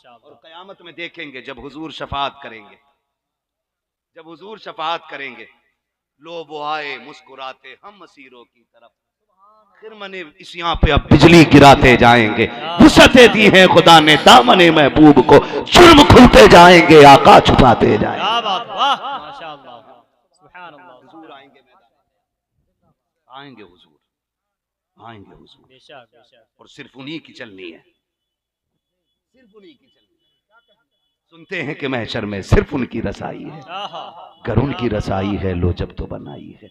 और क़यामत में देखेंगे जब हुजूर शफाअत करेंगे, जब हुजूर शफाअत करेंगे, लो वो आए मुस्कुराते हम मसीरों की तरफ, फिर मने इस यहाँ पे अब बिजली गिराते जाएंगे, वुसअतें दी हैं खुदा ने दामने महबूब को, जुर्म खुलते जाएंगे आका छुपाते जाएंगे। हुजूर आएंगे मैदान, आएंगे हुजूर, आएंगे हुजूर, और सिर्फ उन्हीं की चलनी है, सिर्फ उन्हीं की चलनी है। सुनते हैं कि महशर में सिर्फ उनकी रसाई है, गर उनकी रसाई है लो जब तो बनाई है।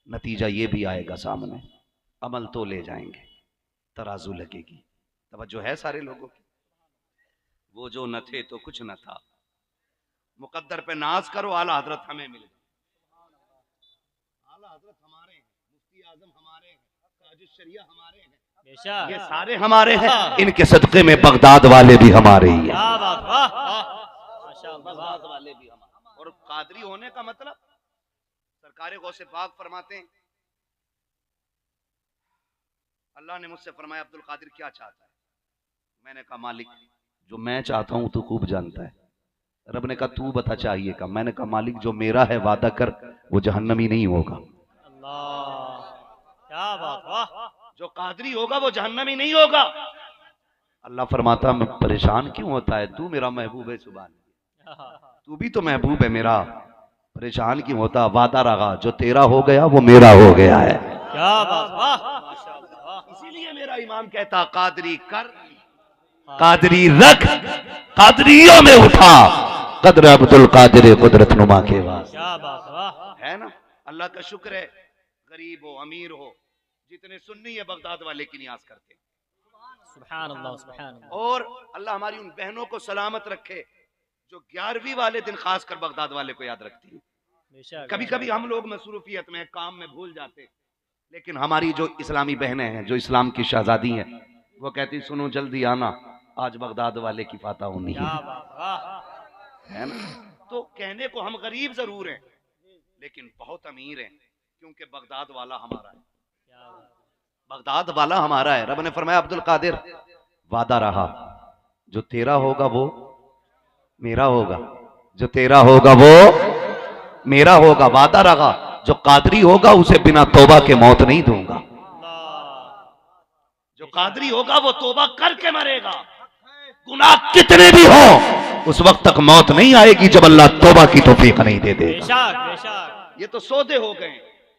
नतीजा ये भी आएगा सामने, अमल तो ले जाएंगे, तराजू लगेगी। तवज्जो है सारे लोगों की? वो जो न थे तो कुछ न था, मुकद्दर पे नाज करो, आला हजरत हमें मिल गए। आला हजरत हमारे हैं, मुफ्ती आजम हमारे हैं, ताजुश शरिया हमारे हैं, ये सारे हमारे हैं। इनके सदक़े में बगदाद वाले भी हमारे ही हैं, बगदाद वाले भी हमारे। और कादरी होने का मतलब, सरकार गौसे पाक फरमाते हैं, अल्लाह ने मुझसे फरमाया अब्दुल कादिर क्या चाहता है? मैंने कहा मालिक जो मैं चाहता हूं तू खूब जानता है। रब ने कहा तू बता चाहिए का? मैंने कहा मालिक जो मेरा है वादा कर वो जहन्नमी नहीं होगा। क्या बात, जो कादरी होगा वो जहन्नमी नहीं होगा। अल्लाह फरमाता मैं परेशान क्यों होता है, तू मेरा महबूब है, सुभान तू भी तो महबूब है मेरा, परेशान क्यों होता? वादा रहा जो तेरा हो गया वो मेरा हो गया है। क्या बात, इसीलिए मेरा इमाम कहता कादरी कर, कादरी रख, कादरियों में उठा, कदर अब्दुल कादिर कुदरत नुमा के वास्ते। क्या बात है ना। अल्लाह का शुक्र है, गरीब हो अमीर हो, जितने सुन्नी है बगदाद वाले की नियाज करते हैं। सुभान अल्लाह, सुभान अल्लाह। और अल्लाह हमारी उन बहनों को सलामत रखे जो 11वीं वाले दिन खासकर बगदाद वाले को याद रखती है। कभी कभी हम लोग मसरूफियत में काम में भूल जाते, लेकिन हमारी जो इस्लामी बहनें हैं, जो इस्लाम की शहजादी हैं, वो कहती सुनो जल्दी आना, आज बगदाद वाले की फातह होनी है ना। तो कहने को हम गरीब जरूर हैं लेकिन बहुत अमीर हैं, क्योंकि बगदाद वाला हमारा है, बगदाद वाला हमारा है। रब ने फरमाया अब्दुल कादिर वादा रहा जो तेरा होगा वो मेरा होगा, जो तेरा होगा वो मेरा होगा। वादा रहा जो कादरी होगा उसे बिना तौबा के मौत नहीं दूंगा, जो कादरी होगा वो तौबा करके मरेगा, गुनाह कितने भी हो उस वक्त तक मौत नहीं आएगी जब अल्लाह तौबा की तौफीक नहीं दे देगा। ये तो सौदे हो गए,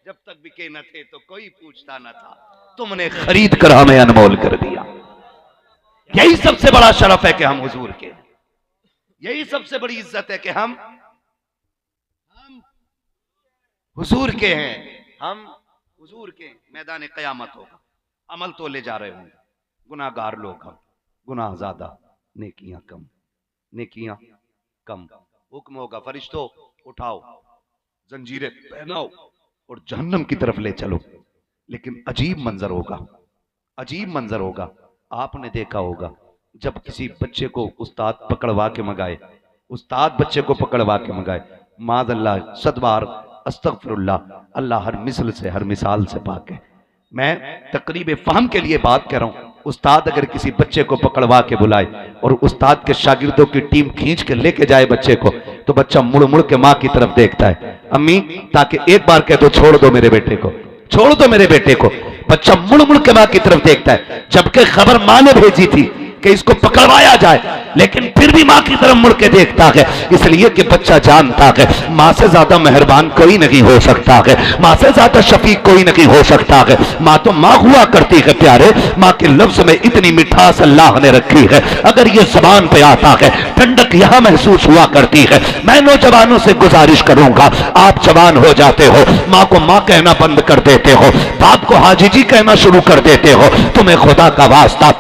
जब तक बिके न थे तो कोई पूछता न था, तुमने खरीद कर हमें अनमोल कर दिया। यही सबसे बड़ा शरफ है कि हम हुजूर के, यही सबसे बड़ी इज्जत है कि हम हुजूर के हैं, हम हुजूर के। मैदान क़यामत होगा, अमल तो ले जा रहे होंगे, गुनाहगार लोग हम, गुनाह ज्यादा नेकियां कम, नेकियां कम। हुक्म होगा फरिश्तों उठाओ, जंजीरें पहनाओ और जहन्नम की तरफ ले चलो। लेकिन अजीब मंजर होगा, अजीब मंजर होगा। आपने देखा होगा जब किसी बच्चे को उस्ताद पकड़वा के मंगाए, उस्ताद बच्चे को पकड़वा के मंगाए, माज़अल्लाह सदबार अस्तगफिरुल्लाह, अल्लाह हर मिसल से हर मिसाल से पाक है। मैं तकरीब फहम के लिए बात कर रहा हूँ। उस्ताद अगर किसी बच्चे को पकड़वा के बुलाए और उस्ताद के शागिर्दों की टीम खींच के लेके जाए बच्चे को, तो बच्चा मुड़ मुड़ के माँ की तरफ देखता है, अम्मी ताकि एक बार कह दो छोड़ दो मेरे बेटे को, छोड़ दो मेरे बेटे को। बच्चा मुड़ मुड़ के माँ की तरफ देखता है, जबकि खबर माँ ने भेजी थी कि इसको पकड़वाया जाए, लेकिन फिर भी माँ की तरफ मुड़ के देखता है, इसलिए कि बच्चा जानता है माँ से ज्यादा मेहरबान कोई नहीं हो सकता है, माँ से ज्यादा शफीक कोई नहीं हो सकता है। माँ तो माँ हुआ करती है प्यारे, माँ के लफ्ज में इतनी मिठास अल्लाह ने रखी है, अगर ये जबान पे आता है ठंडक यहाँ महसूस हुआ करती है। मैं नौजवानों से गुजारिश करूंगा, आप जवान हो जाते हो, माँ को माँ कहना बंद कर देते हो, बाप को हाजी जी कहना शुरू कर देते हो, तुम्हें खुदा का वास्ता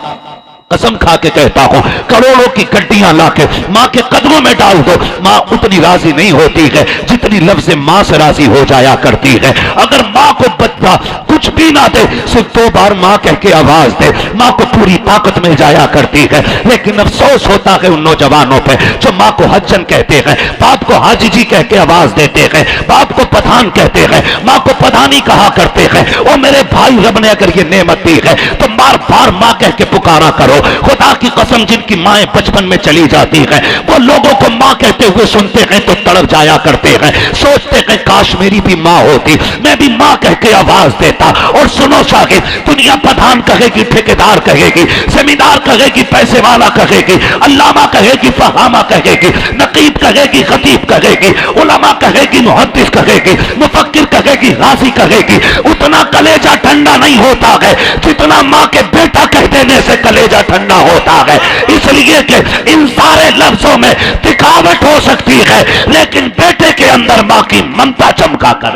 कसम खा के कहता हूं करोड़ों की गड्डियां लाके माँ के कदमों में डाल दो, माँ उतनी राजी नहीं होती है जितनी लफ्ज़ माँ से राजी हो जाया करती है। अगर माँ को बच्चा कुछ भी ना दे, सिर्फ 2 बार माँ कह के आवाज दे, माँ को पूरी ताकत मिल जाया करती है। लेकिन अफसोस होता है उन नौजवानों पे जो माँ को हज्जन कहते हैं, बाप को हाजी जी कह के आवाज देते हैं, बाप को पठान कहते हैं, माँ को पधानी कहा करते हैं। ओ मेरे भाई, रब ने अगर ये नेमत दी है तो बार बार माँ कह के पुकारा करो। खुदा की कसम, जिनकी माएँ बचपन में चली जाती है वो लोगों को माँ कहते हुए सुनते हैं तो तड़प जाया करते हैं, सोचते हैं काश मेरी भी माँ होती, मैं भी माँ कह के आवाज देता। और सुनो शाहिद, दुनिया प्रधान कहेगी, ठेकेदार कहेगी, जमींदार कहेगी, पैसे वाला कहेगी, अल्लामा कहेगी, फहामा कहेगी, नकीब कहेगी, खतीब कहेगी, उलमा कहेगी, मुहद्दिस कहेगी, मुफक्किर कहेगी, गाजी कहेगी। उतना कलेजा ठंडा नहीं होता है जितना माँ के बेटा कह देने से कलेजा ठंडा होता है। इसलिए कि इन सारे लफ्जों में दिखावट हो सकती है, लेकिन बेटे के अंदर माँ की ममता चमका कर।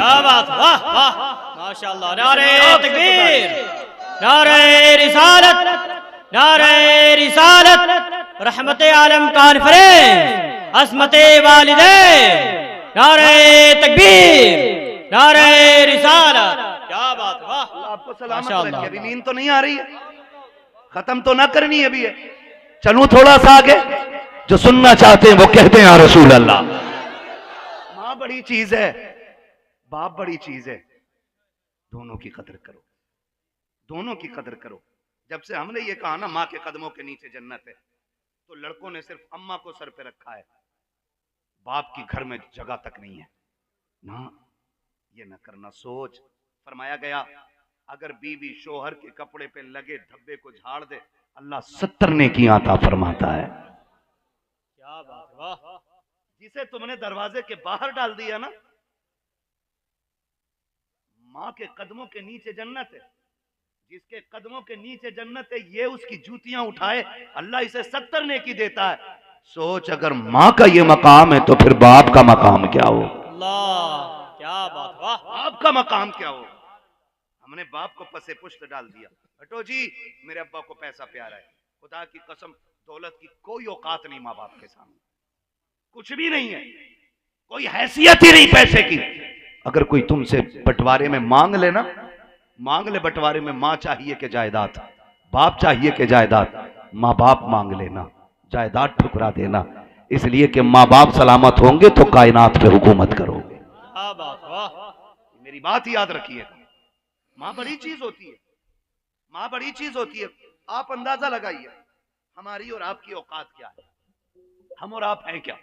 माशाअल्लाह, नारे तकबीर, नारे रिसालत, नारे रिसालत, रहमते आलम कॉन्फ्रेंस, असमते वालिदैन, नारे तकबीर, नारे रिसालत। क्या बात, वाह। आपको सलामत रखे। अभी नींद तो नहीं आ रही है, खत्म तो ना करनी है अभी है। चलूं थोड़ा सा आगे, जो सुनना चाहते हैं वो कहते हैं या रसूल अल्लाह। माँ बड़ी चीज है, बाप बड़ी चीज है, दोनों की कदर करो, दोनों की कदर करो। जब से हमने ये कहा ना माँ के कदमों के नीचे जन्नत है, तो लड़कों ने सिर्फ अम्मा को सर पे रखा है, बाप की घर में जगह तक नहीं है ना। ये न करना। सोच, फरमाया गया अगर बीवी शोहर के कपड़े पे लगे धब्बे को झाड़ दे, अल्लाह 70 नेकियां अता फरमाता है। क्या बात, वाह। जिसे तुमने दरवाजे के बाहर डाल दिया ना, माँ के कदमों के नीचे जन्नत है, जिसके कदमों के नीचे जन्नत है, ये उसकी जूतियां उठाए, अल्लाह इसे 70 नेकी देता है। सोच, अगर माँ का ये मकाम है तो फिर बाप का मकाम क्या हो? अल्लाह, क्या बात, वाह। बाप का मकाम क्या हो? हमने बाप को पसे पुश्त डाल दिया। हटो जी, मेरे अब्बा को पैसा प्यारा है, खुदा की कसम दौलत की कोई औकात नहीं माँ बाप के सामने, कुछ भी नहीं है, कोई हैसियत ही नहीं पैसे की। अगर कोई तुमसे बंटवारे में मांग ले ना, मांग ले बंटवारे में, माँ चाहिए कि जायदाद, बाप चाहिए कि जायदाद, माँ बाप मांग लेना, जायदाद ठुकरा देना। इसलिए कि माँ बाप सलामत होंगे तो कायनात पे हुकूमत करोगे। मेरी बात याद रखिए, माँ बड़ी चीज होती है, माँ बड़ी चीज होती है। आप अंदाजा लगाइए हमारी और आपकी औकात क्या है, हम और आप हैं क्या।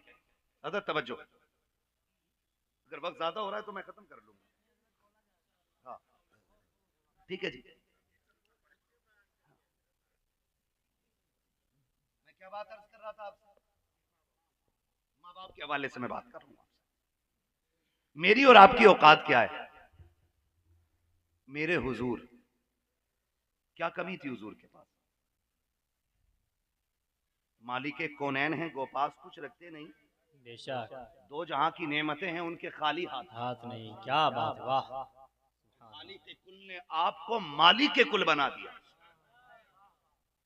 अदर तवज्जो, अगर वक्त ज्यादा हो रहा है तो मैं खत्म कर लूंगा। हाँ ठीक है जी। मैं क्या बात अर्ज कर रहा था आपसे, माँ बाप के हवाले से मैं बात कर रहा हूँ। मेरी और आपकी औकात क्या है? मेरे हुजूर, क्या कमी थी हुजूर के पास? मालिक कौनैन हैं, गोपास कुछ रखते नहीं, बेशक दो जहां की नेमतें हैं उनके खाली हाथ नहीं। क्या बात, वाह। मालिक कुल ने आपको मालिक के कुल बना दिया,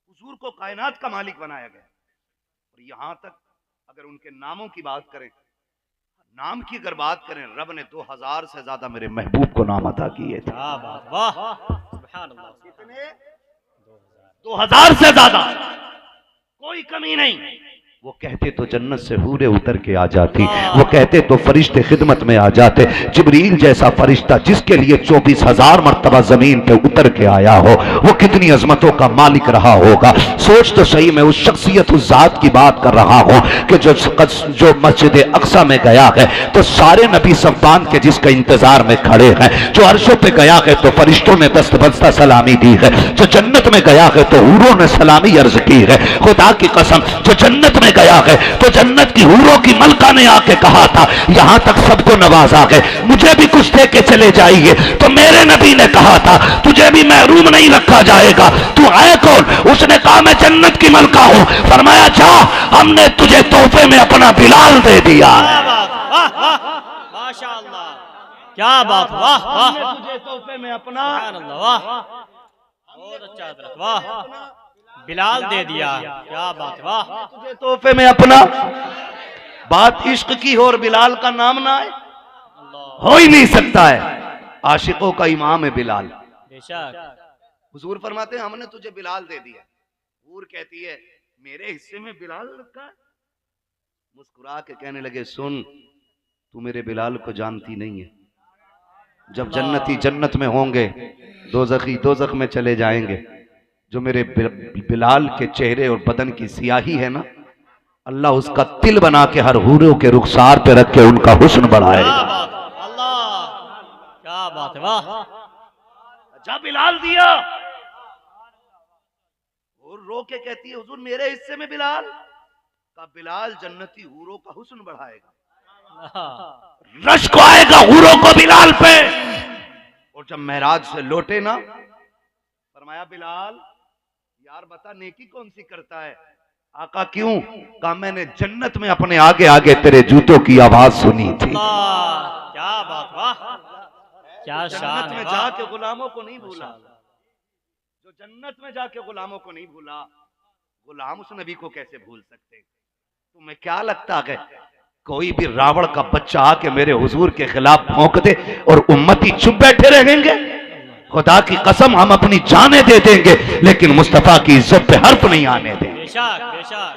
हुजूर को कायनात का मालिक बनाया गया। और यहां तक अगर उनके नामों की बात करें, नाम की अगर बात करें, रब ने 2000 से ज्यादा मेरे महबूब को नाम अता किए थे। कितने? 2000 से ज्यादा, कोई कमी नहीं। वो कहते तो जन्नत से हूरें उतर के आ जाती, वो कहते तो फरिश्ते खिदमत में आ जाते। जिब्रील जैसा फरिश्ता जिसके लिए 24,000 मर्तबा जमीन पे उतर के आया हो, वो कितनी अजमतों का मालिक रहा होगा। सोच तो सही, मैं उस शख्सियत, उस जात की बात कर रहा हूँ कि जो मस्जिद अक्सा में गया है तो सारे नबी सब बांध के जिसका इंतजार में खड़े हैं। जो अर्शों पे गया है तो फरिश्तों ने दस्त बस्ता सलामी दी है। जो जन्नत में गया है तो हूरों ने सलामी अर्ज की है। खुदा की कसम, जो जन्नत में गया है तो जन्नत की हूरों की मलका ने आके कहा था यहां तक सबको नवाजा गए, मुझे भी कुछ दे के चले जाइए। तो मेरे नबी ने कहा था तुझे भी महरूम नहीं रखा जाएगा, तू है कौन? उसने कहा मैं जन्नत की मलका हूं। फरमाया जा, हमने तुझे तोहफे में अपना बिलाल दे दिया। माशाअल्लाह, क्या बात, वाह वाह। तुझे तोहफे में अपना, वाह, बहुत अच्छा हजरत, वाह, बिलाल दे दिया। क्या बात, वाह। तुझे तोहफे में अपना, बात इश्क की हो और बिलाल का नाम ना आए, हो ही नहीं सकता है। आशिकों का इमाम है बिलाल, बेशक। हुजूर फरमाते हैं हमने तुझे बिलाल दे दिया। हूर कहती है मेरे हिस्से में बिलाल रखा है। मुस्कुरा के कहने लगे सुन, तू मेरे बिलाल को जानती नहीं है। जब जन्नती जन्नत में होंगे, दोज़खी दोज़ख में चले जाएंगे, जो मेरे बिलाल के चेहरे और बदन की सियाही है ना, अल्लाह उसका तिल बना के हर हूरों के रुखसार पे रख के उनका हुस्न बढ़ाएगा। अल्लाह, क्या बात है, वाह। जब बिलाल दिया और रो के कहती है हुजूर मेरे हिस्से में बिलाल का, बिलाल जन्नती हूरों का हुस्न बढ़ाएगा, रश्क आएगा हूरों को बिलाल पे। और जब महराज से लौटे ना, फरमाया बिलाल यार बता नेकी कौन सी करता है। आका क्यों? कहा मैंने जन्नत में अपने आगे आगे तेरे जूतों की आवाज सुनी थी। क्या बात, वाह, क्या शान जन्नत में जाके गुलामों को नहीं भूला, जो जन्नत में जाके गुलामों को नहीं भूला, गुलाम उस नबी को कैसे भूल सकते। तुम्हें क्या लगता है कोई भी रावण का बच्चा आके मेरे हुजूर के खिलाफ भौंक दे और उम्मती चुप बैठे रहेंगे? खुदा की कसम हम अपनी जानें दे देंगे लेकिन मुस्तफा की इज्जत पे हर्फ नहीं आने देंगे। बेशक, बेशक।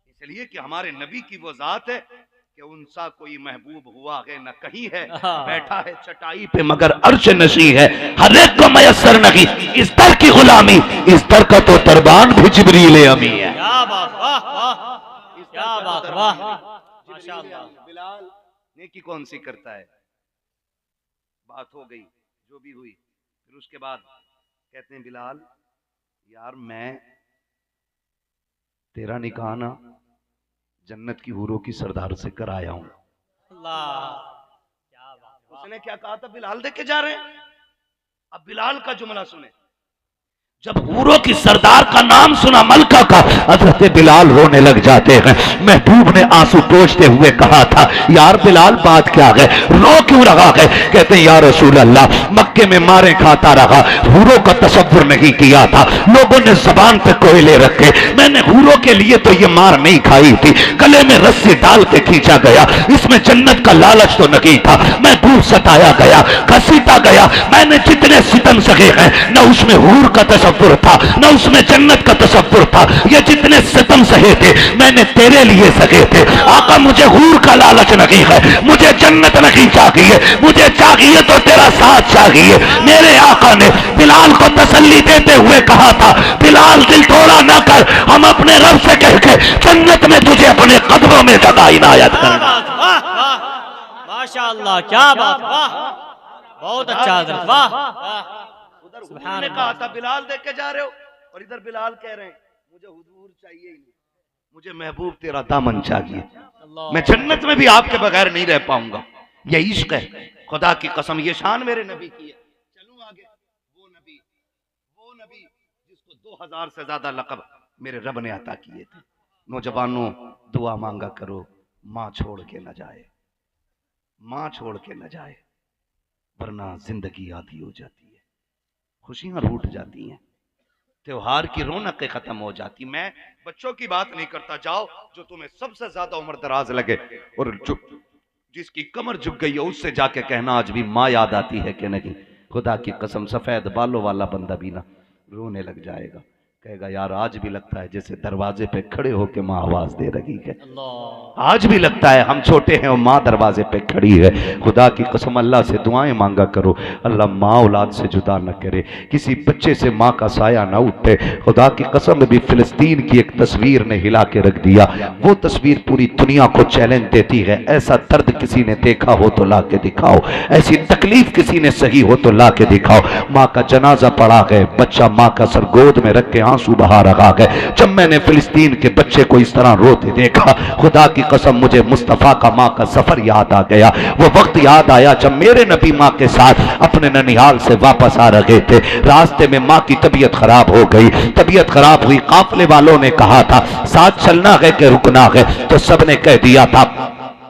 इसलिए कि हमारे नबी की वो जात है कि उनसा कोई महबूब हुआ है न कहीं है, बैठा है चटाई पे मगर अर्श नशी है, हर एक को मयसर नहीं इस दर की गुलामी, इस दर का तो दरबान भी जिब्रील अमी है। क्या बात, वाह, वाह, क्या बात, वाह, माशाअल्लाह। बिलाल नेकी कौन सी करता है। बात हो गई जो भी हुई, फिर उसके बाद कहते हैं बिलाल यार मैं तेरा निकाह ना जन्नत की हूरों की सरदार से कराया हूं। उसने क्या कहा था, बिलाल देख के जा रहे हैं। अब बिलाल का जुमला सुने, जब हूरों की सरदार का नाम सुना मलका का, हजरत बिलाल रोने लग जाते हैं। महबूब ने आंसू पोंछते हुए कहा था यार बिलाल बात क्या है, रो क्यों रहा है? कहते हैं या रसूल अल्लाह मक्के में मारे खाता रहा, हूरों का तसव्वुर नहीं किया था, लोगों ने जबान पे कोयले रखे, मैंने हूरों के लिए तो ये मार नहीं खाई थी, गले में रस्सी डाल के खींचा गया, इसमें जन्नत का लालच तो नहीं था, मैं दूर सताया गया, घसीटा गया, मैंने जितने सितम सहे हैं न उसमें हूर का तसव्वुर था न उसमें जन्नत का तसव्वुर था, ये जितने सितम सहे थे मैंने तेरे लिए सहे थे। आका मुझे हूर का लालच नहीं है, मुझे जन्नत नहीं चाहिए, मुझे चाहिए तो तेरा साथ चाहिए। मेरे आका ने बिलाल को तसल्ली देते हुए कहा था बिलाल दिल थोड़ा ना कर, हम अपने रब से कह के जन्नत में तुझे अपने कदमों में जगह इनायत करना। माशाअल्लाह, क्या बात, वाह, बहुत अच्छा हजरत, वाह। उधर ने कहा था बिलाल देख के जा रहे हो और इधर बिलाल कह रहे हैं मुझे हुजूर चाहिए ही नहीं, मुझे महबूब तेरा दामन चाहिए, मैं जन्नत में भी आपके बगैर नहीं रह पाऊंगा। ये इश्क है, खुदा की कसम ये शान मेरे नबी की है। चलूं आगे, वो नबी जिसको 2000 से ज्यादा लक़ब मेरे रब ने अता किए थे। नौजवानों दुआ मांगा करो, माँ छोड़ के न जाए, माँ छोड़ के न जाए, वरना जिंदगी आधी हो जाती है, खुशियां रूठ जाती हैं, त्योहार की रौनकें खत्म हो जाती। मैं बच्चों की बात नहीं करता, जाओ जो तुम्हें सबसे ज्यादा उम्र दराज लगे और जो जिसकी कमर झुक गई है उससे जाके कहना आज भी माँ याद आती है कि नहीं। खुदा की कसम सफेद बालों वाला बंदा भी ना रोने लग जाएगा, कहेगा यार आज भी लगता है जैसे दरवाजे पे खड़े होके माँ आवाज दे रही है, आज भी लगता है हम छोटे हैं और माँ दरवाजे पे खड़ी है। खुदा की कसम अल्लाह से दुआएं मांगा करो, अल्लाह माँ औलाद से जुदा न करे, किसी बच्चे से माँ का साया ना उठे। खुदा की कसम भी फिलिस्तीन की एक तस्वीर ने हिला के रख दिया, वो तस्वीर पूरी दुनिया को चैलेंज देती है। ऐसा दर्द किसी ने देखा हो तो ला के दिखाओ, ऐसी तकलीफ किसी ने सही हो तो ला के दिखाओ। माँ का जनाजा पड़ा है, बच्चा माँ का सर गोद में रख के आंसू बहा रहा है। जब मैंने फिलिस्तीन के बच्चे को इस तरह रोते देखा, खुदा की कसम मुझे मुस्तफा का माँ का सफर याद आ गया। वो वक्त याद आया जब मेरे नबी माँ के साथ अपने ननिहाल से वापस आ रहे थे, रास्ते में माँ की तबीयत खराब हो गई, तबीयत खराब हुई। काफले वालों ने कहा था साथ चलना है कि रुकना है, तो सबने कह दिया था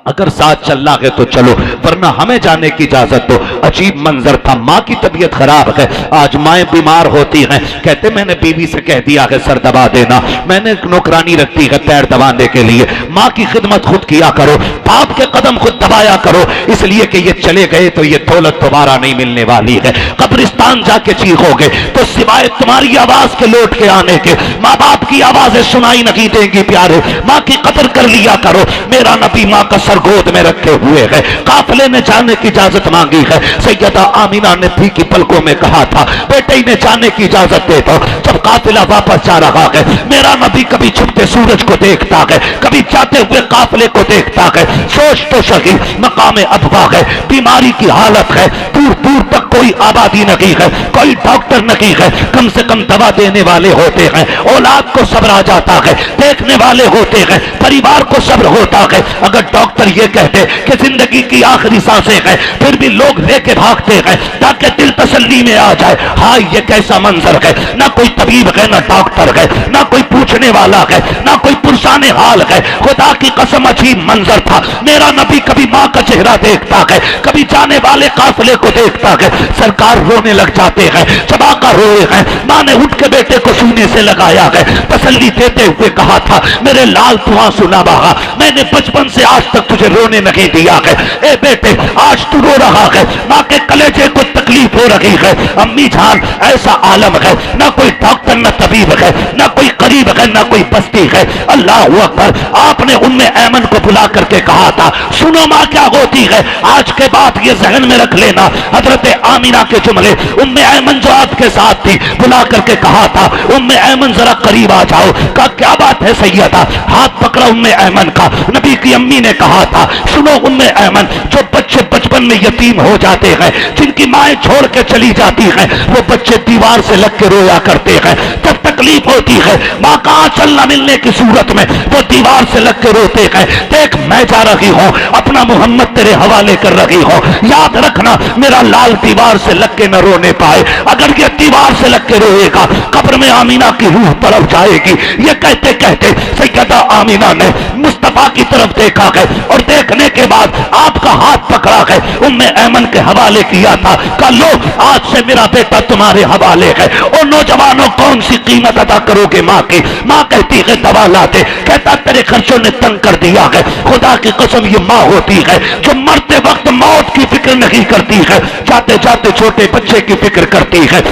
अगर साथ चलना है तो चलो, वरना हमें जाने की इजाजत दो। अजीब मंजर था, माँ की तबीयत खराब है, आज माएँ बीमार होती हैं, कहते मैंने बीवी से कह दिया है सर दबा देना, मैंने नौकरानी रखती है पैर दबाने के लिए। माँ की खिदमत खुद किया करो, बाप के कदम खुद दबाया करो, इसलिए कि ये चले गए तो ये दौलत दोबारा नहीं मिलने वाली है। कब्रिस्तान जाके चीखोगे तो सिवाय तुम्हारी आवाज के लौट के आने के माँ बाप की आवाजें सुनाई नहीं देंगी। प्यारे, माँ की कदर कर लिया करो। मेरा नबी माँ का सर गोद में रखे हुए है, काफिले ने जाने की इजाजत मांगी है। सैयदा आमिना ने भी की पलकों में कहा था बेटे ने जाने की इजाजत दे दो। जब काफिला वापस जा रहा है, मेरा नबी कभी छुपते सूरज को देखता है, कभी जाते हुए काफिले को देखता है। सोच तो सही, मकाम अफवा है, बीमारी की हालत है, दूर दूर तक कोई आबादी नहीं है, कोई डॉक्टर नहीं है, कम से कम दवा देने वाले होते हैं, औलाद को सब्र आ जाता है, देखने वाले होते हैं, परिवार को सब्र होता है। अगर डॉक्टर ये कहते कि जिंदगी की आखिरी सांसें हैं, फिर भी लोग लेके भागते हैं ताकि दिल तसल्ली में आ जाए। हाय ये कैसा मंजर है, ना कोई तबीब है, ना डॉक्टर है, ना कोई पूछने वाला है, ना कोई पुरसाने हाल है। खुदा की कसम अजीब मंजर था। मेरा नबी कभी माँ का चेहरा देखता है, कभी जाने वाले काफिले को देखता है, सरकार रोने लग जाते हैं, चबाका रोए हैं। माँ ने उठ के बेटे को सीने से लगाया है, तसल्ली देते हुए कहा था मेरे लाल तू आंसू ना बहा, मैंने बचपन से आज तक तुझे रोने नहीं दिया है। ए बेटे आज तू रो रहा है, माँ के कलेजे को तकलीफ हो रही है। अम्मी जान ऐसा आलम है, ना कोई डॉक्टर ना तबीब है, ना कोई करीब है, ना कोई बस्ती है। अल्लाह अकबर। आपने उम्मे ऐमन को बुला करके कहा था सुनो माँ क्या होती है, आज के बाद ये जहन में रख लेना हजरत आमिना के जुमले। उम्मे ऐमन जो आपके साथ थी, बुला करके कहा था उम्मे ऐमन जरा करीब आ जाओ। कहा क्या बात है सैयदा, हाथ पकड़ा उम्मे ऐमन का। नबी की अम्मी ने कहा था सुनो उम्मे ऐमन, जो बच्चे बचपन में यतीम हो जाते हैं, जिनकी माएँ छोड़ के चली जाती हैं, वो बच्चे दीवार से लग के रोया करते हैं। जब तकलीफ होती है, माँ का आंचल न मिलने की सूरत में वो दीवार से लग के रोते हैं। देख मैं जा रही हूँ, अपना मोहम्मद तेरे हवाले कर रही हूँ, याद रखना मेरा लाल दीवार से लग के न रोने पाए। अगर ये दीवार से लग के रोएगा, कब्र में आमीना की रूह तरफ जाएगी। ये कहते कहते सैयदा आमीना ने मुस्तफा की तरफ देखा है और देखने के बाद आपका हाथ पकड़ा है, उम्मे ऐमन के हवाले किया था। कहा लो आज से मेरा बेटा तुम्हारे हवाले है। और नौजवानों कौन सी कीमत अदा करोगे माँ की? माँ कहती है दवा लाते, कहता तेरे खर्चों ने तंग कर दिया है। खुदा की कसम ये माँ होती है जो मरते वक्त मौत की फिक्र नहीं करती है, जाते जाते छोटे बच्चे की फिक्र करती है।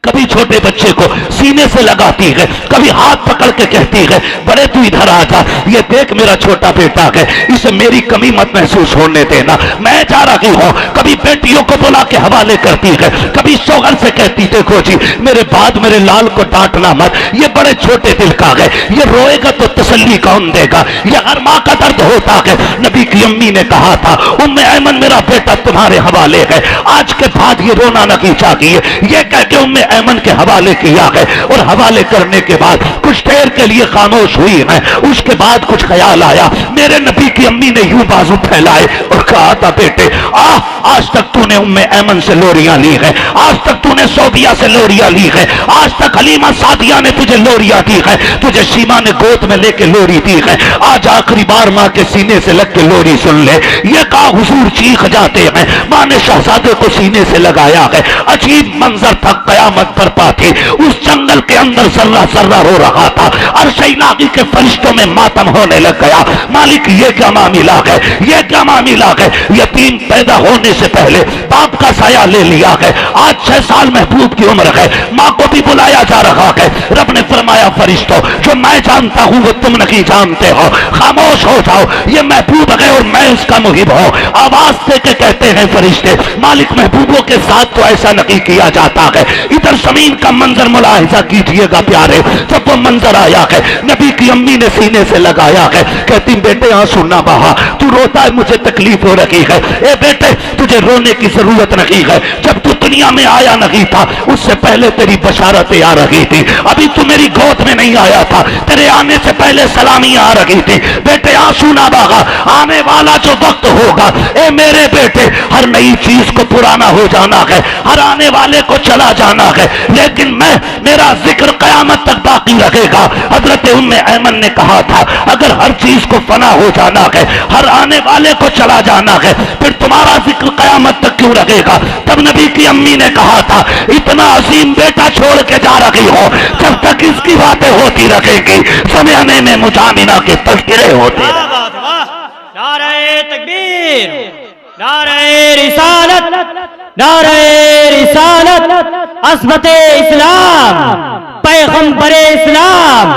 कभी छोटे बच्चे को सीने से लगाती है, कभी हाथ पकड़ के कहती है बड़े तू इधर आ जा, ये देख मेरा छोटा बेटा है, इसे मेरी कमी मत महसूस होने देना, मैं जा रही हूँ। कभी बेटियों को बुला के हवाले करती है, कभी शौहर से कहती देखो जी मेरे बाद मेरे लाल को डांटना मत, ये बड़े छोटे दिल का है, ये रोएगा तो तसल्ली कौन देगा, ये हर माँ का दर्द होता है। नबी की अम्मी ने कहा था उम्मे ऐमन मेरा बेटा तुम्हारे हवाले है, आज के बाद ये रोना नहीं चाहिए। ये कह के उम्मे ऐमन के हवाले किया है और हवाले करने के बाद कुछ देर के लिए खामोश हुई है। उसके बाद कुछ ख्याल आया, मेरे नबी की अम्मी ने यूं बाजू फैलाए और कहा था बेटे आज तक तूने उम्मे ऐमन से लोरियां ली है, आज तक तूने सोबिया से लोरियां ली है, आज तक हलीमा सादिया ने तुझे लोरियां दी है, तुझे शीमा ने गोद में लेके लोरी दी है, आज आखिरी बार माँ के सीने से लग के लोरी सुन ले। ये कहा हुजूर चीख जाते हैं। माँ ने शहजादे को सीने से लगाया है। अजीब मंजर था, कयामत बरपा थी। उस जंगल के अंदर सर्रा सर्रा हो रहा था, अर्श इलाही के फरिश्तों में मातम होने लग गया। मालिक ये क्या मामला है, ये क्या मामला है? यतीम पैदा होने से पहले बाप का साया ले लिया है, आज 6 साल महबूब की उम्र है, माँ को भी बुलाया जा रहा है। रब ने फरमाया फरिश्तों जो मैं जानता हूँ वो तुम नहीं जानते हो, खामोश हो जाओ, ये महबूब है और मैं उसका मुहिब हूँ। आवाज दे के कहते हैं फरिश्ते मालिक महबूबों के साथ तो ऐसा नहीं किया जाता है। इधर जमीन का मंजर मुलाहिजा कीजिएगा प्यारे, जब वो मंजर आया है नबी की अम्मी ने सीने से लगाया है, कहती बेटे आंसू ना बहा, तू रोता है मुझे तकलीफ हो रही है। ए बेटे तुझे रोने की जरूरत नहीं है, जब तू दुनिया में आया नहीं था उससे पहले तेरी बशारतें आ रही थी, अभी तू मेरी गोद में नहीं आया था, तेरे आने से पहले सलामी आ रही थी। बेटे आंसू ना बहा, आने वाला जो वक्त होगा, ए मेरे बेटे, हर नई चीज को पुराना हो जाना है, हर आने वाले को चला जाना है, लेकिन मेरा जिक्र कयामत तक बाकी रहेगा। हजरत उम्मे ऐमन ने कहा था, अगर हर चीज को फना हो जाना है, हर आने वाले को चला जाना है, फिर तुम्हारा जिक्र कयामत तक क्यों रहेगा? तब नबी की अम्मी ने कहा था, इतना अजीम बेटा छोड़ के जा रही हो, जब तक इसकी बातें होती रहेगी, समय आने में मुजामिना के तज़किरे होते रहेंगे। नारे तकबीर, नारे रिसालत, नारे रिसालत, अज़मते इस्लाम, पैगंबरे इस्लाम,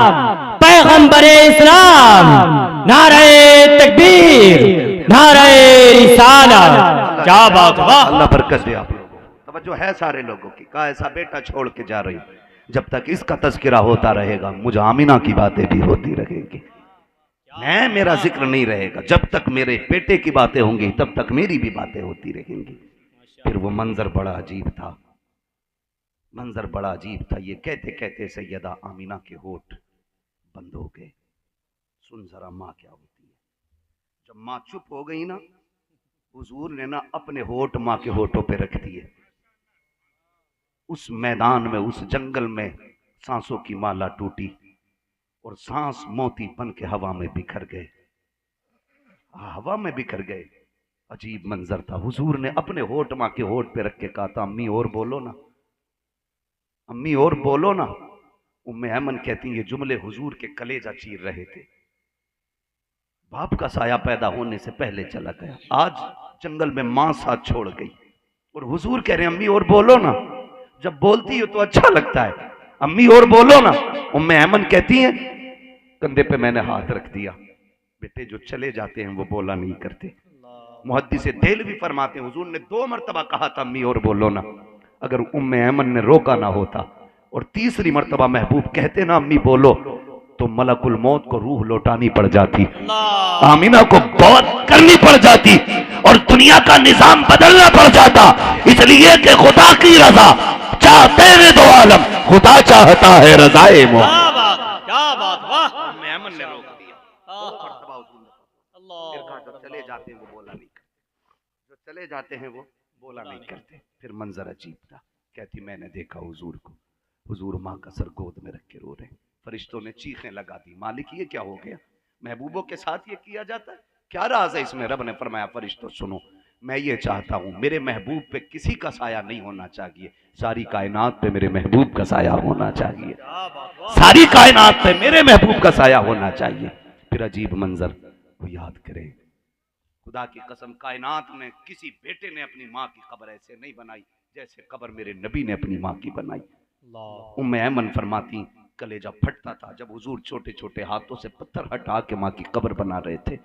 पैगंबरे इस्लाम, नारे तकबीर, नारे रिसालत। क्या बात है, वाह, अल्लाह बरकत दे आप लोगों को। तवज्जो है सारे लोगों की, कहा ऐसा बेटा छोड़ के जा रही, जब तक इसका तज़किरा होता रहेगा, मुझे आमिना की बातें भी होती रहेंगी। मेरा जिक्र नहीं रहेगा, जब तक मेरे बेटे की बातें होंगी तब तक मेरी भी बातें होती रहेंगी। फिर वो मंजर बड़ा अजीब था, मंजर बड़ा अजीब था। ये कहते कहते सैयदा आमिना के होठ बंद हो गए। सुन जरा माँ क्या होती है। जब माँ चुप हो गई ना, हुजूर ने ना अपने होठ माँ के होठों पे रख दिए। उस मैदान में, उस जंगल में सांसों की माला टूटी और सांस मोती बन के हवा में बिखर गए, हवा में बिखर गए। अजीब मंजर था। हुजूर ने अपने होठ माँ के होठ पे रख के कहा था, अम्मी और बोलो ना, अम्मी और बोलो ना। उम्मे ऐमन कहती ये जुमले हुजूर के कलेजा चीर रहे थे। बाप का साया पैदा होने से पहले चला गया, आज जंगल में मां साथ छोड़ गई और हुजूर कह रहे हैं अम्मी और बोलो ना। जब बोलती हो तो अच्छा लगता है, अम्मी और बोलो ना। उम्मे ऐमन कहती हैं कंधे पे मैंने हाथ रख दिया। बेटे जो चले जाते हैं वो बोला नहीं करते। मुहद्दिस देहलवी फरमाते हैं हुजूर ने 2 मरतबा कहा था अम्मी और बोलो ना। अगर उम्मे ऐमन ने रोका ना होता और तीसरी मरतबा महबूब कहते ना अम्मी बोलो, तो मलकुल मौत को रूह लौटानी पड़ जाती, आमिना को बहुत करनी पड़ जाती और दुनिया का निजाम बदलना पड़ जाता। इसलिए कि खुदा की रजा चाहते हैं दो आलम, खुदा चाहता है रजाए मो। क्या बात, वाह, मेमन ने रोक दिया। जो चले जाते हैं वो बोला नहीं करते, जो चले जाते हैं वो बोला नहीं करते। फिर मंजर अजीब था। कहती मैंने देखा हुजूर को, हुजूर माँ का सर गोद में रख के रो रहे। फरिश्तों ने चीखें लगा दी, मालिक ये क्या हो गया, महबूबों के साथ ये किया जाता है, क्या राज है इसमें? रब ने फरमाया फरिश्तों सुनो, मैं ये चाहता हूँ मेरे महबूब पे किसी का साया नहीं होना चाहिए, सारी कायनात पे मेरे महबूब का साया होना चाहिए, सारी कायनात पे मेरे महबूब का साया होना चाहिए। फिर अजीब मंजर वो याद करें। खुदा की कसम कायनात में किसी बेटे ने अपनी माँ की कब्र ऐसे नहीं बनाई जैसे कब्र मेरे नबी ने अपनी माँ की बनाई। उम्मे ऐमन फरमाती कलेजा फटता था जब हुजूर छोटे छोटे हाथों से पत्थर हटा के माँ की कब्र बना रहे थे।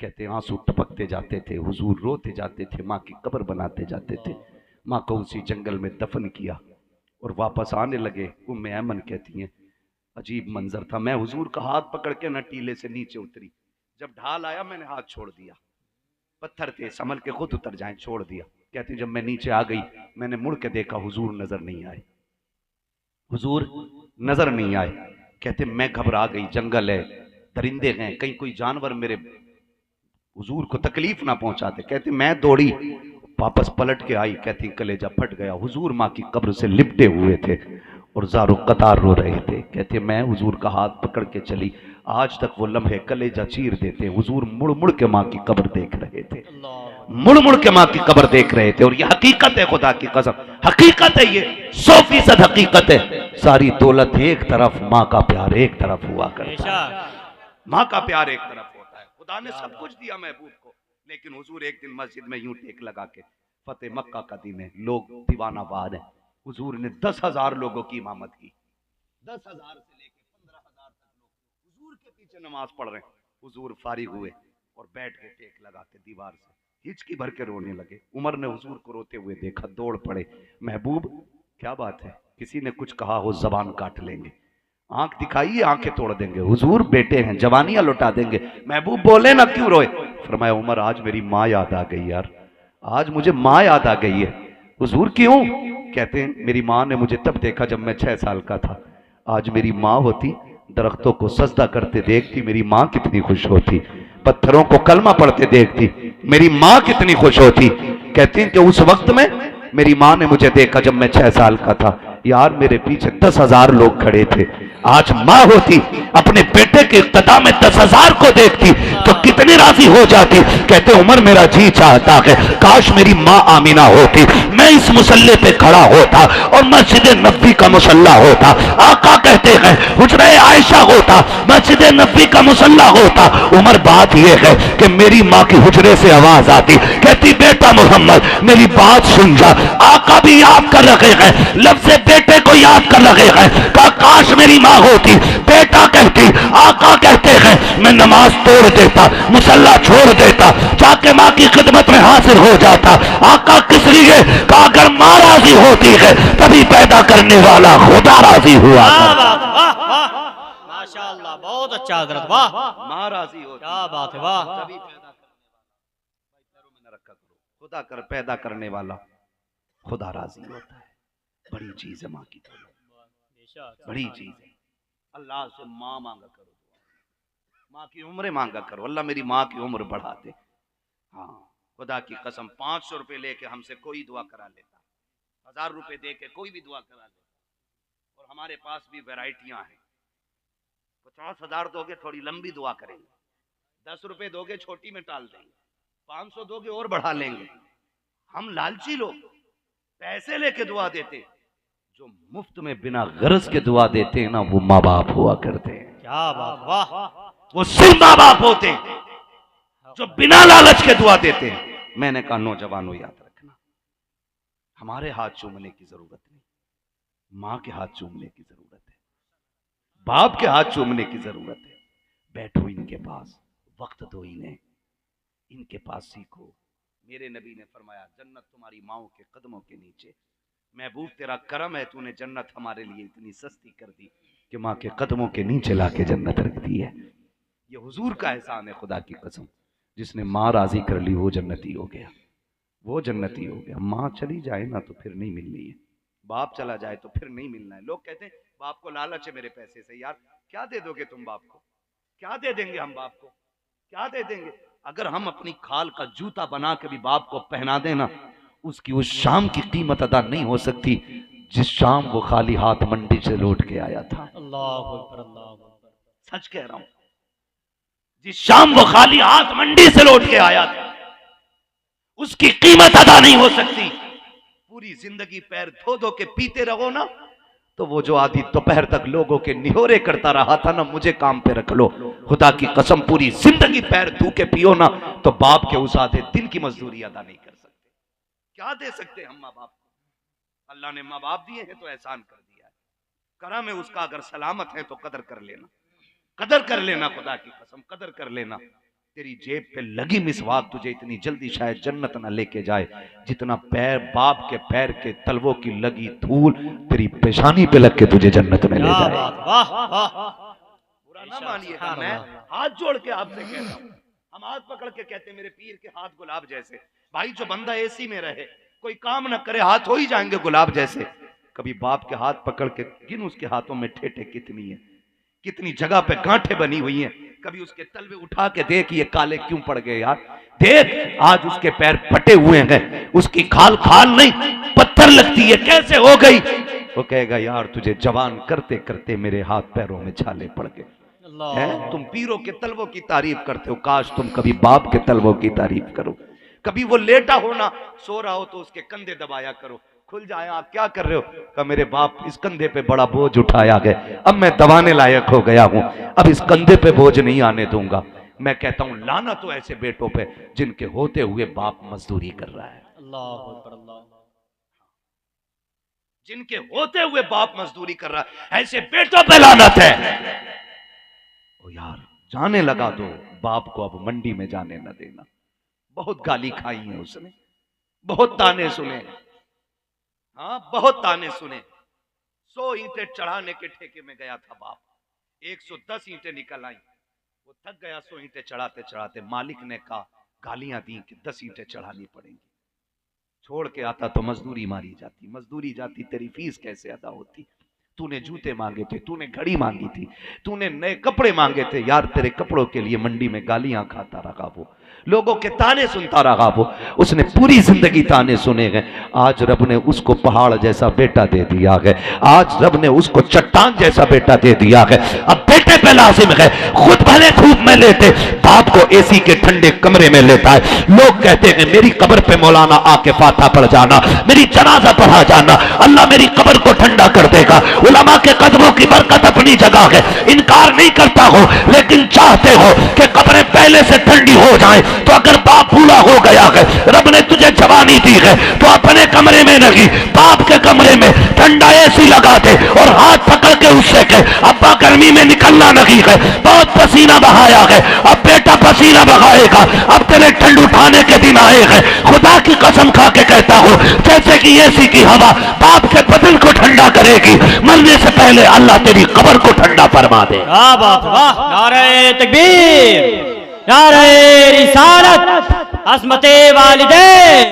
कहते आंसू टपकते जाते थे, हुजूर रोते जाते थे, माँ की कब्र बनाते जाते थे। माँ को उसी जंगल में दफन किया और वापस आने लगे। उम्मे ऐमन कहती हैं अजीब मंजर था। मैं हुजूर का हाथ पकड़ के न टीले से नीचे उतरी, जब ढाल आया मैंने हाथ छोड़ दिया, पत्थर थे संभल के खुद उतर जाएं, छोड़ दिया। कहती जब मैं नीचे आ गई मैंने मुड़ के देखा, हुजूर नजर नहीं आए, हुजूर नजर नहीं आए। कहते मैं घबरा गई, जंगल है, दरिंदे हैं, कहीं कोई जानवर मेरे हुजूर को तकलीफ ना पहुंचाते। कहते मैं दौड़ी, वापस पलट के आई। कहती कलेजा फट गया, हुजूर माँ की कब्र से लिपटे हुए थे और ज़ारो कतार रो रहे थे। कहते मैं हुजूर का हाथ पकड़ के चली, आज तक वो लम्हे कलेजा चीर देते। हुजूर मुड़ मुड़ के माँ की कब्र देख रहे थे, मुड़ मुड़ के माँ की कब्र देख रहे थे। और ये हकीकत है, खुदा की कसम हकीकत है, ये 100% हकीकत है। सारी दौलत एक तरफ, माँ का प्यार एक तरफ हुआ करता है, माँ का प्यार एक तरफ होता है। खुदा ने सब कुछ दिया महबूब को, लेकिन हुजूर एक दिन मस्जिद में यूं टेक लगा के, फतेह मक्का का दिन है, लोग दीवानाबाद है, हुजूर ने 10,000 लोगों की इमामत की। 10,000 से लेके 15,000 तक लोग हुजूर के पीछे नमाज पढ़ रहे हैं। हुजूर फारिग हुए और बैठ के टेक लगा के दीवार से हिचकी भर के रोने लगे। उमर ने हुजूर को रोते हुए देखा, दौड़ पड़े, महबूब क्या बात है, किसी ने कुछ कहा हो जबान काट लेंगे, आंख दिखाइए आंखें तोड़ देंगे, हुजूर बेटे हैं जवानियां लौटा देंगे। महबूब बोले ना क्यों रोए? फरमाया उमर आज मेरी माँ याद आ गई यार, आज मुझे माँ याद आ गई है। हुजूर क्यों? कहते हैं मेरी माँ ने मुझे तब देखा जब मैं 6 साल का था, आज मेरी माँ होती, दरख्तों को सजदा करते देखती, मेरी माँ कितनी खुश होती। पत्थरों को कलमा पढ़ते देखती, मेरी माँ कितनी खुश होती। कहती हैं कि उस वक्त में मेरी माँ ने मुझे देखा जब मैं 6 साल का था, यार मेरे पीछे 10,000 लोग खड़े थे। आज माँ होती, अपने बेटे के इक़्तिदा में 10,000 को देखती तो कितनी राजी हो जाती। कहते उमर मेरा जी चाहता है काश मेरी माँ आमीना होती, मैं इस मुसल्ले पे खड़ा होता और मस्जिद नबी का मुसल्ला होता। आका कहते हैं हुजरे आयशा होता, मस्जिद नबी का मुसल्ला होता। उमर बात यह है कि मेरी माँ की हुजरे से आवाज आती, कहती बेटा मोहम्मद मेरी बात सुन जा। आका भी याद कर रहे हैं, लफ्ज़ बेटे को याद कर रहे हैं। काश मेरी माँ होती, बेटा कहती, आका कहते हैं मैं नमाज तोड़ देता, मुसल्ला छोड़ देता, जाके माँ की खिदमत में हाजिर हो जाता। आका किस लिए? का अगर माँ राजी होती है तभी पैदा करने वाला खुदा राजी हुआ। माशाअल्लाह, बहुत अच्छा हजरत, वाह। माँ राजी होती, क्या बात है, वाह। तभी पैदा करने वाला खुदा कर पैदा करने वाला खुदा राजी होता है। बड़ी चीज है माँ की तो, बड़ी चीज है। अल्लाह से माँ मांगा करो, माँ की उम्र मांगा करो, अल्लाह मेरी माँ की उम्र बढ़ा दे। हाँ खुदा की कसम, 500 रुपए लेके हमसे कोई दुआ करा लेता, 1000 रुपए दे के कोई भी दुआ करा लेता। और हमारे पास भी वैरायटियां हैं। 50,000 दोगे थोड़ी लंबी दुआ करेंगे, 10 रुपए दोगे छोटी में टाल देंगे, 500 दोगे और बढ़ा लेंगे। हम लालची लोग पैसे लेके दुआ देते, जो मुफ्त में बिना गरज के दुआ देते हैं ना वो माँ बाप हुआ करते हैं। क्या बात, वाह। वो सिर्फ माँ बाप होते हैं जो बिना लालच के दुआ देते हैं। मैंने कहा नौजवानों याद रखना, हमारे हाथ चूमने की जरूरत नहीं, माँ के हाथ चूमने की जरूरत है, बाप के हाथ चूमने की जरूरत है। बैठो इनके पास, वक्त दो इन्हें, इनके पास सीखो। मेरे नबी ने फरमाया जन्नत तुम्हारी माओ के कदमों के नीचे। महबूब तेरा करम है, तूने जन्नत हमारे लिए इतनी सस्ती कर दी कि माँ के कदमों के नीचे लाके जन्नत रख दी है। ये हुजूर का एहसान है खुदा की कसम। जिसने माँ राजी कर ली वो जन्नती हो गया, वो जन्नती हो गया। माँ चली जाए ना तो फिर नहीं मिलनी है, बाप चला जाए तो फिर नहीं मिलना है। लोग कहते हैं बाप को लालच है मेरे पैसे से। यार क्या दे दोगे तुम बाप को? क्या दे देंगे हम बाप को? क्या दे देंगे? अगर हम अपनी खाल का जूता बना के भी बाप को पहना देना, उसकी उस शाम की कीमत अदा नहीं हो सकती जिस शाम वो खाली हाथ मंडी से लौट के आया था। अल्लाह अकबर, अल्लाह अकबर। सच कह रहा हूं, जिस शाम वो खाली हाथ मंडी से लौट के आया था उसकी कीमत अदा नहीं हो सकती। पूरी जिंदगी पैर धो धो के पीते रहो ना, तो वो जो आधी दोपहर तक लोगों के निहोरे करता रहा था ना, मुझे काम पे रख लो, खुदा की कसम पूरी जिंदगी पैर धो के पियो ना, तो बाप के उस आधे दिन की मजदूरी अदा नहीं कर सकते। क्या दे सकते हम माँ बाप को? अल्लाह ने माँ बाप दिए हैं तो एहसान कर दिया है, करम है उसका। अगर सलामत है तो कदर कर लेना, कदर कर लेना, खुदा की कसम कदर कर लेना। तेरी जेब पे लगी मिसवाक तुझे इतनी जल्दी शायद जन्नत ना लेके जाए जितना पैर बाप के पैर के तलवों की लगी धूल तेरी पेशानी पे लग के तुझे जन्नत में ले जाए। बुरा ना मानिए, मैं हाथ जोड़ के आपसे कहता हूँ, हम हाथ पकड़ के कहते हैं मेरे पीर के हाथ गुलाब जैसे। भाई जो बंदा एसी में रहे, कोई काम ना करे, हाथ हो ही जाएंगे गुलाब जैसे। कभी बाप के हाथ पकड़ के गिन उसके हाथों में ठेठे कितनी है, कितनी जगह पे गांठे बनी हुई हैं। कभी उसके तलवे उठा के देख ये काले क्यों पड़ गए यार, देख आज उसके पैर फटे हुए हैं, उसकी खाल खाल नहीं पत्थर लगती है, कैसे हो गई? वो कहेगा यार तुझे जवान करते करते मेरे हाथ पैरों में छाले पड़ गए। है तुम पीरों के तलवों की तारीफ करते हो, काश तुम कभी बाप के तलवों की तारीफ करो। कभी वो लेटा हो ना, सो रहा हो तो उसके कंधे दबाया करो, खुल जाए आप क्या कर रहे हो? कहा मेरे बाप इस कंधे पे बड़ा बोझ उठाया गया, अब मैं दबाने लायक हो गया हूं, अब इस कंधे पे बोझ नहीं आने दूंगा। मैं कहता हूं लाना तो ऐसे बेटों पे जिनके होते हुए बाप मजदूरी कर रहा है। अल्लाह अकबर, अल्लाह। जिनके होते हुए बाप मजदूरी कर रहा है, ऐसे बेटों पे लानत है। ओ यार जाने लगा दो बाप को, अब मंडी में जाने न देना। बहुत गाली खाई है उसने, बहुत ताने सुने, हाँ बहुत ताने सुने। 100 ईंटें चढ़ाने के ठेके में गया था बाप, 110 ईंटें निकल आई। वो थक गया 100 ईंटें चढ़ाते चढ़ाते। मालिक ने कहा गालियां दी कि 10 ईंटें चढ़ानी पड़ेंगी, छोड़ के आता तो मजदूरी मारी जाती, मजदूरी जाती तेरी फीस कैसे अदा होती? तूने जूते मांगे थे, तूने घड़ी मांगी थी, तूने नए कपड़े मांगे थे। यार तेरे कपड़ों के लिए मंडी में गालियां खाता रहा वो, लोगों के ताने सुनता रहा वो, उसने पूरी जिंदगी ताने सुने हैं। आज रब ने उसको पहाड़ जैसा बेटा दे दिया है, आज रब ने उसको चट्टान जैसा बेटा दे दिया है। अब बेटे पे लाजिम है, खुद भले धूप में लेते, बाप को एसी के ठंडे कमरे में लेता है। लोग कहते हैं मेरी कब्र पे मौलाना आके फातिहा पढ़ जाना, मेरी जनाजा पढ़ा जाना, अल्लाह मेरी कब्र को ठंडा कर देगा। उलमा के कदमों की बरकत अपनी जगह है, इनकार नहीं करता हो, लेकिन चाहते हो कि कब्रें पहले से ठंडी हो जाए। तो अगर बाप बूढ़ा हो गया है, रब ने तुझे जवानी दी है, तो अपने कमरे में नहीं, बाप के कमरे में ठंडा एसी लगा दे और हाथ पकड़ के उससे के अब्बा गर्मी में निकलना नहीं है, बहुत पसीना बहाया है, अब बेटा पसीना बहाएगा, अब तेरे ठंड उठाने के दिन आए हैं। खुदा की कसम खा के कहता हूं, जैसे कि एसी की हवा बाप के बदन को ठंडा करेगी, मरने से पहले अल्लाह तेरी कब्र को ठंडा फरमा दे। वाह बात वाह, नारे तकबीर, नारे रिसालत, अस्मते वालिदैन।